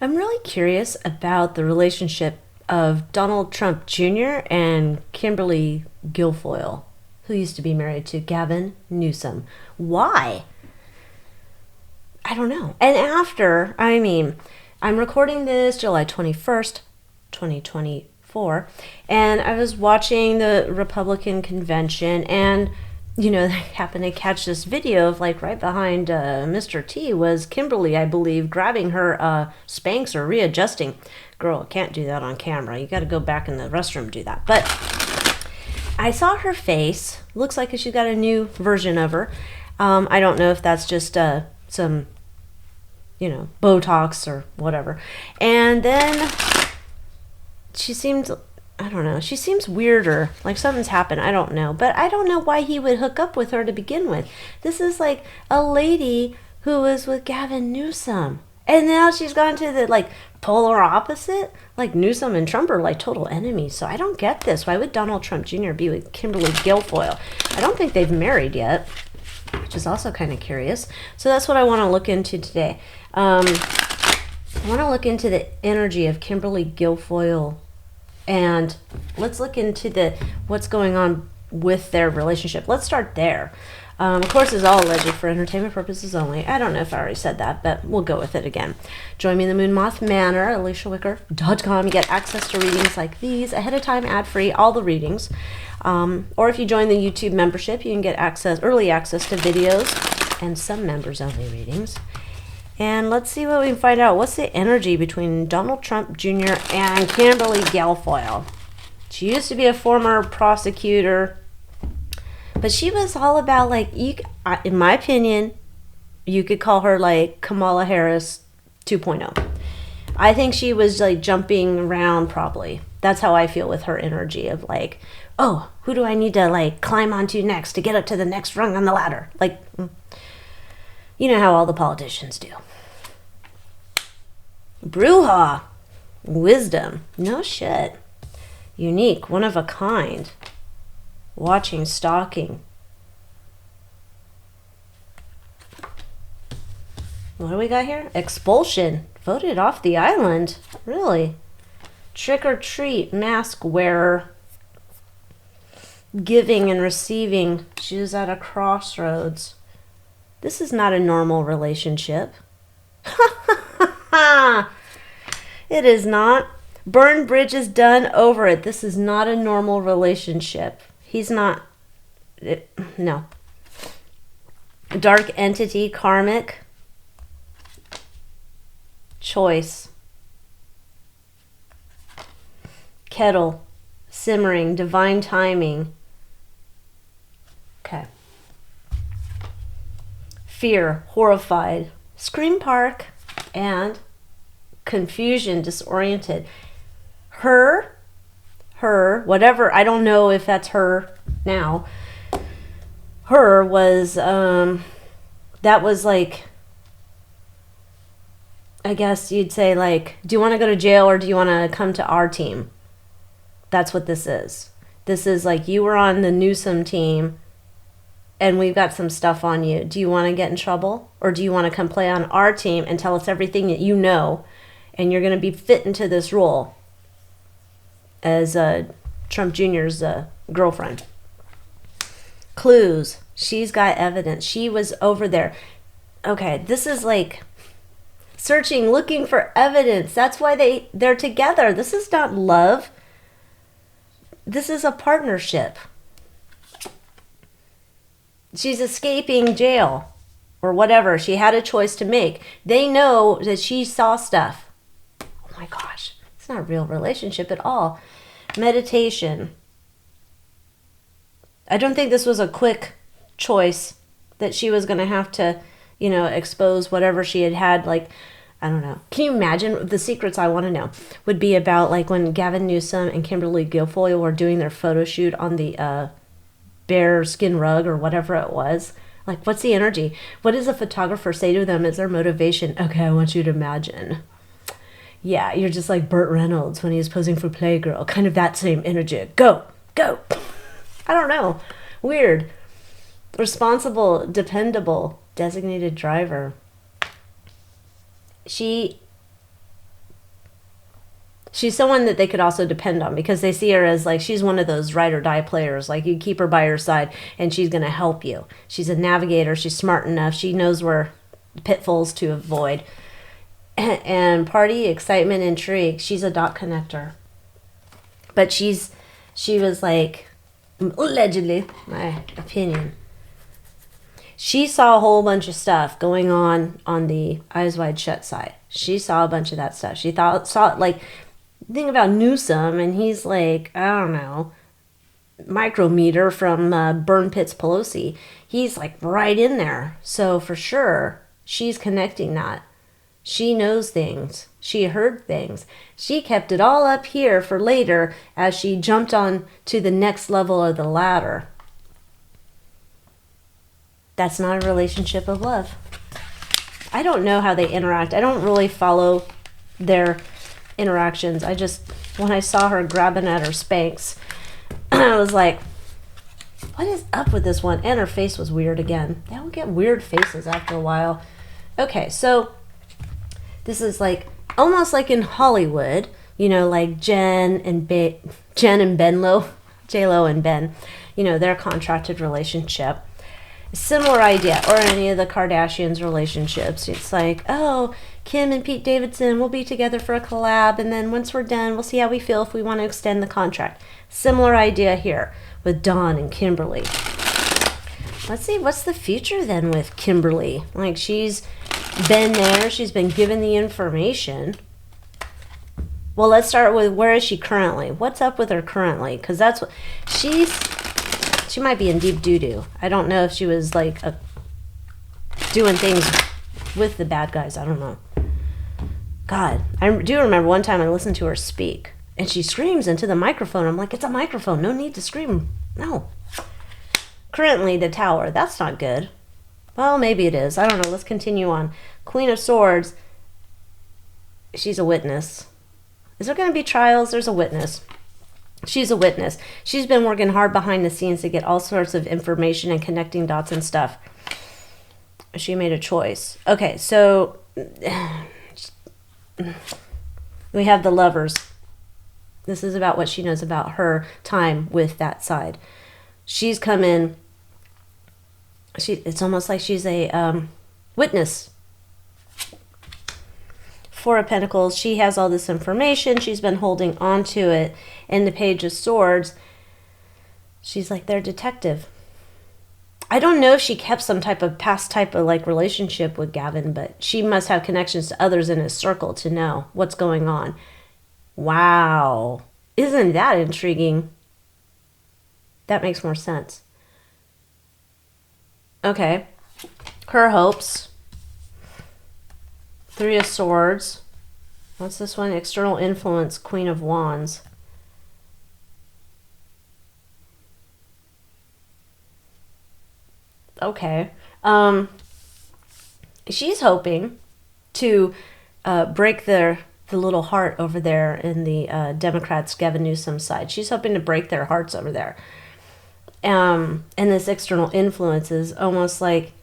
I'm really curious about the relationship of Donald Trump Jr. and Kimberly Guilfoyle, who used to be married to Gavin Newsom. Why? I don't know. And I'm recording this July 21st, 2024, and I was watching the Republican convention, and I happened to catch this video of like right behind Mr. T was Kimberly, I believe, grabbing her Spanx or readjusting. Girl, can't do that on camera. You got to go back in the restroom and do that. But I saw her face. Looks like she's got a new version of her. I don't know if that's just some, Botox or whatever. And then she seemed, I don't know, she seems weirder. Like something's happened. I don't know. But I don't know why he would hook up with her to begin with. This is like a lady who was with Gavin Newsom. And now she's gone to the like polar opposite. Like Newsom and Trump are like total enemies. So I don't get this. Why would Donald Trump Jr. be with Kimberly Guilfoyle? I don't think they've married yet, which is also kind of curious. So that's what I want to look into today. I want to look into the energy of Kimberly Guilfoyle, and let's look into what's going on with their relationship. Let's start there. Of course, it's all alleged for entertainment purposes only. I don't know if I already said that, but we'll go with it again. Join me in the Moon Moth Manor, AlyciaWicker.com. You get access to readings like these ahead of time, ad-free, all the readings. Or if you join the YouTube membership, you can get early access to videos and some members-only readings. And let's see what we can find out. What's the energy between Donald Trump Jr. and Kimberly Guilfoyle? She used to be a former prosecutor, but she was all about, like, in my opinion, you could call her like Kamala Harris 2.0. I think she was like jumping around probably. That's how I feel with her energy of like, oh, who do I need to like climb onto next to get up to the next rung on the ladder? Like, you know how all the politicians do. Bruja. Wisdom. No shit. Unique. One of a kind. Watching, stalking. What do we got here? Expulsion. Voted off the island. Really? Trick or treat. Mask wearer. Giving and receiving. She was at a crossroads. This is not a normal relationship. It is not. Burn bridges, done, over it. This is not a normal relationship. He's not. No. Dark entity, karmic. Choice. Kettle. Simmering, divine timing. Okay. Fear, horrified. Scream park. And confusion, disoriented. Her, whatever, I don't know if that's her now. Her was, that was like, I guess you'd say like, do you want to go to jail or do you want to come to our team? That's what this is. This is like, you were on the Newsom team and we've got some stuff on you. Do you want to get in trouble? Or do you want to come play on our team and tell us everything that you know? And you're going to be fit into this role as Trump Jr.'s girlfriend. Clues. She's got evidence. She was over there. Okay, this is like searching, looking for evidence. That's why they're together. This is not love. This is a partnership. She's escaping jail or whatever. She had a choice to make. They know that she saw stuff. Oh my gosh. It's not a real relationship at all. Meditation. I don't think this was a quick choice that she was going to have to, expose whatever she had. Like, I don't know. Can you imagine the secrets I want to know would be about like when Gavin Newsom and Kimberly Guilfoyle were doing their photo shoot on the bear skin rug or whatever it was. Like, what's the energy? What does a photographer say to them as their motivation? Okay, I want you to imagine. Yeah, you're just like Burt Reynolds when he was posing for Playgirl. Kind of that same energy. Go. I don't know. Weird. Responsible, dependable, designated driver. She she's someone that they could also depend on, because they see her as like, she's one of those ride or die players. Like, you keep her by your side and she's going to help you. She's a navigator. She's smart enough. She knows where pitfalls to avoid. And party, excitement, intrigue. She's a dot connector. But she was like, allegedly, my opinion, she saw a whole bunch of stuff going on the Eyes Wide Shut side. She saw a bunch of that stuff. She saw like, think about Newsom, and he's like, I don't know, micrometer from Burn Pits Pelosi. He's like right in there. So for sure, she's connecting that. She knows things. She heard things. She kept it all up here for later as she jumped on to the next level of the ladder. That's not a relationship of love. I don't know how they interact. I don't really follow their interactions. I just, when I saw her grabbing at her Spanx, I was like, what is up with this one? And her face was weird again. They don't get weird faces after a while. Okay, so this is like almost like in Hollywood, you know, like Jen and Benlo, J-Lo and Ben, you know, their contracted relationship. Similar idea, or any of the Kardashians' relationships. It's like, oh, Kim and Pete Davidson will be together for a collab, and then once we're done, we'll see how we feel if we want to extend the contract. Similar idea here with Dawn and Kimberly. Let's see, what's the future then with Kimberly? Like, she's been there, she's been given the information. Well, let's start with, where is she currently? What's up with her currently? Because that's what she might be in deep doo-doo. I don't know if she was like doing things with the bad guys. I don't know. God, I do remember one time I listened to her speak, and she screams into the microphone. I'm like, it's a microphone. No need to scream. No. Currently, the tower. That's not good. Well, maybe it is. I don't know. Let's continue on. Queen of Swords. She's a witness. Is there going to be trials? There's a witness. She's a witness. She's been working hard behind the scenes to get all sorts of information and connecting dots and stuff. She made a choice. Okay, so we have the Lovers. This is about what she knows about her time with that side. She's come in. It's almost like she's a witness. Four of Pentacles, she has all this information. She's been holding on to it. And the Page of Swords, she's like their detective. I don't know if she kept some type of past type of like relationship with Gavin, but she must have connections to others in his circle to know what's going on. Wow. Isn't that intriguing? That makes more sense. Okay. Her hopes. Three of Swords. What's this one? External influence, Queen of Wands. Okay. She's hoping to break the little heart over there in the Democrats' Gavin Newsom side. She's hoping to break their hearts over there. And this external influence is almost like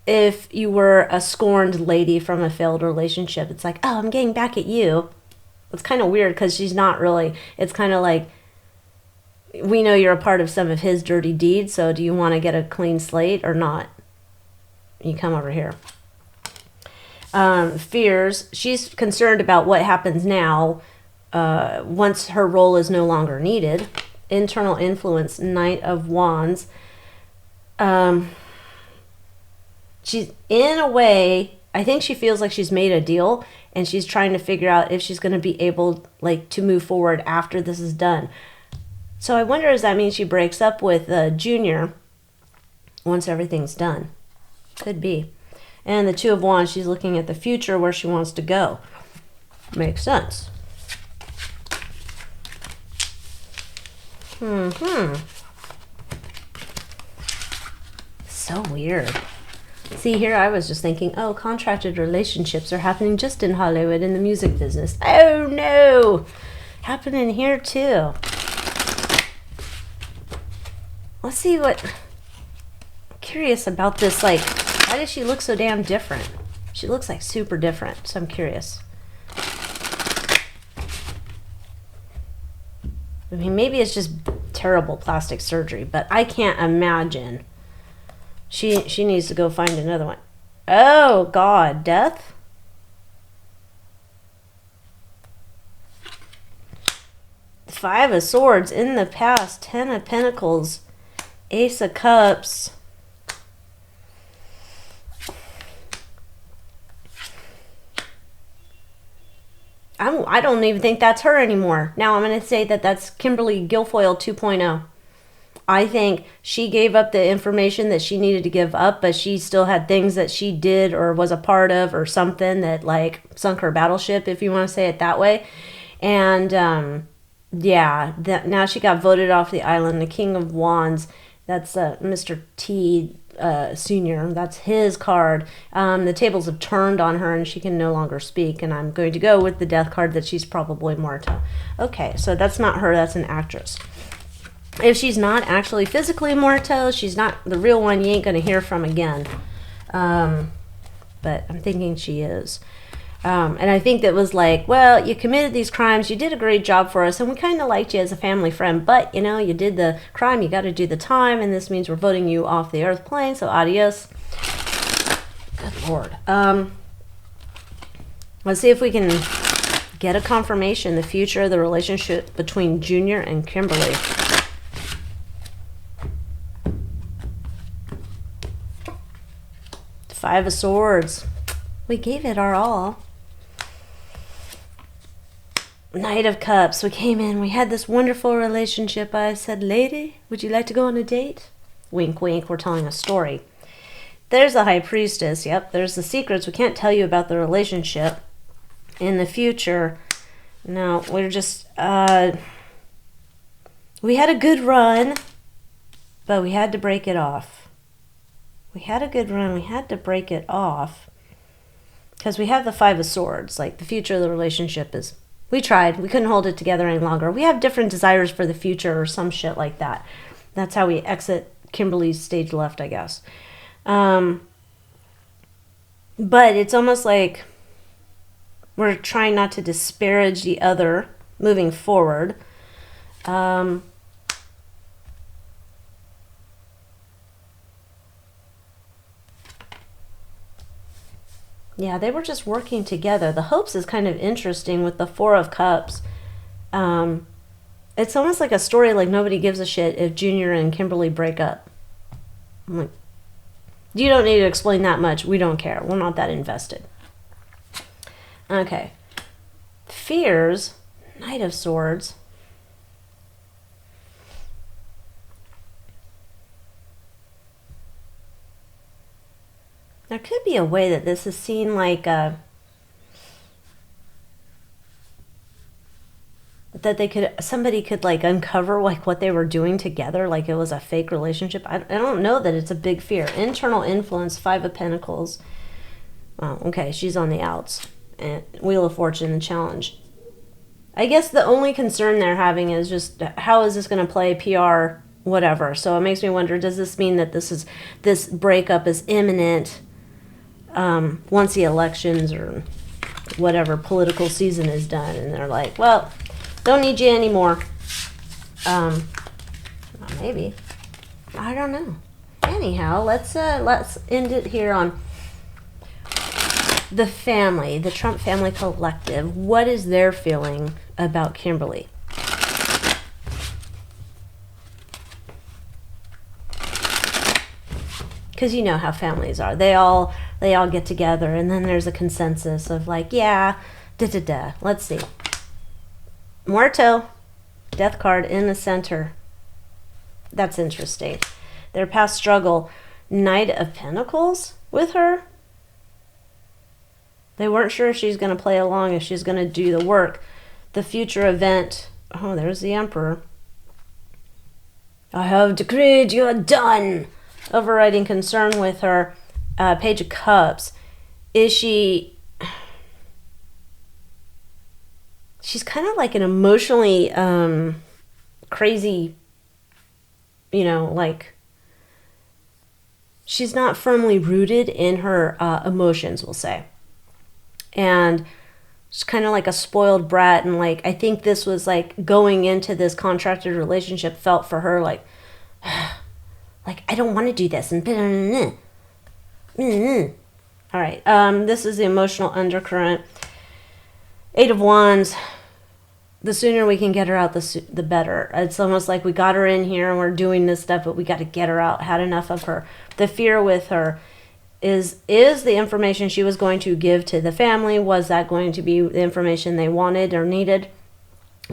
if you were a scorned lady from a failed relationship, it's like, oh, I'm getting back at you. It's kind of weird because she's not really. It's kind of like, we know you're a part of some of his dirty deeds, so do you want to get a clean slate or not? You come over here. Fears. She's concerned about what happens now once her role is no longer needed. Internal influence, Knight of Wands. She's, in a way, I think she feels like she's made a deal, and she's trying to figure out if she's going to be able, like, to move forward after this is done. So I wonder, does that mean she breaks up with Junior once everything's done? Could be. And the Two of Wands, she's looking at the future, where she wants to go. Makes sense. So weird. See, here I was just thinking, oh, contracted relationships are happening just in Hollywood in the music business. Oh, no. Happening here, too. Let's see what... I'm curious about this, like, why does she look so damn different? She looks like super different, so I'm curious. I mean, maybe it's just terrible plastic surgery, but I can't imagine. She needs to go find another one. Oh, God. Death? Five of Swords in the past. 10 of Pentacles. Ace of Cups. I don't even think that's her anymore. Now I'm going to say that that's Kimberly Guilfoyle 2.0. I think she gave up the information that she needed to give up, but she still had things that she did or was a part of or something that like sunk her battleship, if you want to say it that way. And now she got voted off the island. The King of Wands, that's Mr. T Senior. That's his card. The tables have turned on her and she can no longer speak. And I'm going to go with the Death card that she's probably mortal. Okay, so that's not her. That's an actress. If she's not actually physically mortal, she's not the real one you ain't going to hear from again. But I'm thinking she is. And I think that was like, well, you committed these crimes, you did a great job for us, and we kind of liked you as a family friend, but, you know, you did the crime, you got to do the time, and this means we're voting you off the earth plane, so adios. Good Lord. Let's see if we can get a confirmation, the future of the relationship between Junior and Kimberly. Five of Swords. We gave it our all. Knight of Cups. We came in. We had this wonderful relationship. I said, lady, would you like to go on a date? Wink, wink. We're telling a story. There's the High Priestess. Yep, there's the secrets we can't tell you about the relationship in the future. No, we're just... we had a good run, but we had to break it off. We had a good run. We had to break it off. Because we have the Five of Swords. Like, the future of the relationship is... We tried. We couldn't hold it together any longer. We have different desires for the future or some shit like that. That's how we exit Kimberly's stage left, I guess. But it's almost like we're trying not to disparage the other moving forward. Yeah, they were just working together. The hopes is kind of interesting with the Four of Cups. It's almost like a story like nobody gives a shit if Junior and Kimberly break up. I'm like, you don't need to explain that much. We don't care. We're not that invested. Okay. Fears. Knight of Swords. There could be a way that this is seen like that somebody could like uncover like what they were doing together, like it was a fake relationship. I don't know that it's a big fear. Internal influence, Five of Pentacles. Oh, okay, she's on the outs. And Wheel of Fortune, the challenge. I guess the only concern they're having is just how is this going to play PR, whatever. So it makes me wonder, does this mean that this breakup is imminent? Once the elections or whatever political season is done, and they're like, well, don't need you anymore. Well, maybe. I don't know. Anyhow, let's end it here on the family, the Trump family collective. What is their feeling about Kimberly? Because you know how families are. They all get together, and then there's a consensus of like, yeah, da-da-da. Let's see. Muerto. Death card in the center. That's interesting. Their past struggle. Knight of Pentacles with her. They weren't sure if she's going to play along, if she's going to do the work. The future event. Oh, there's the Emperor. I have decreed you are done. Overriding concern with her. Page of Cups. Is she... She's kind of like an emotionally crazy, you know, like... She's not firmly rooted in her emotions, we'll say. And She's kind of like a spoiled brat, and like I think this was like going into this contracted relationship felt for her like I don't want to do this and all right. This is the emotional undercurrent. 8 of Wands. The sooner we can get her out, the better. It's almost like we got her in here and we're doing this stuff, but we got to get her out. Had enough of her. The fear with her is the information she was going to give to the family, was that going to be the information they wanted or needed?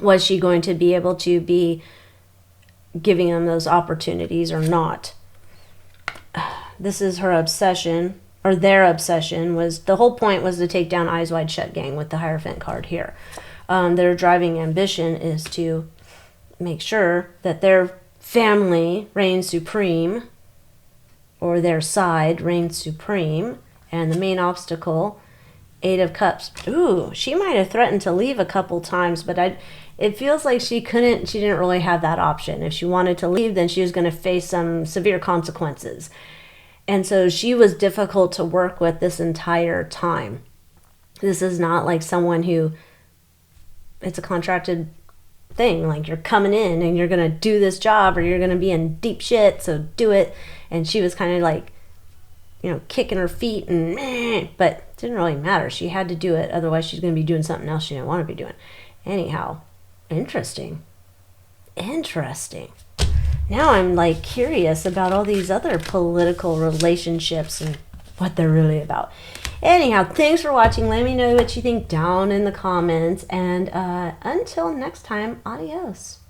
Was she going to be able to be giving them those opportunities or not? This is her obsession, or their obsession. Was the whole point was to take down Eyes Wide Shut gang with the Hierophant card here. Their driving ambition is to make sure that their family reigns supreme, or their side reigns supreme. And the main obstacle, 8 of Cups. Ooh, she might have threatened to leave a couple times, but it feels like she didn't really have that option. If she wanted to leave, then she was going to face some severe consequences. And so she was difficult to work with this entire time. This is not like someone who, it's a contracted thing. Like, you're coming in and you're going to do this job, or you're going to be in deep shit, so do it. And she was kind of like, kicking her feet but it didn't really matter. She had to do it. Otherwise, she's going to be doing something else she didn't want to be doing. Anyhow, interesting. Now I'm like curious about all these other political relationships and what they're really about. Anyhow, thanks for watching. Let me know what you think down in the comments. And until next time, adios.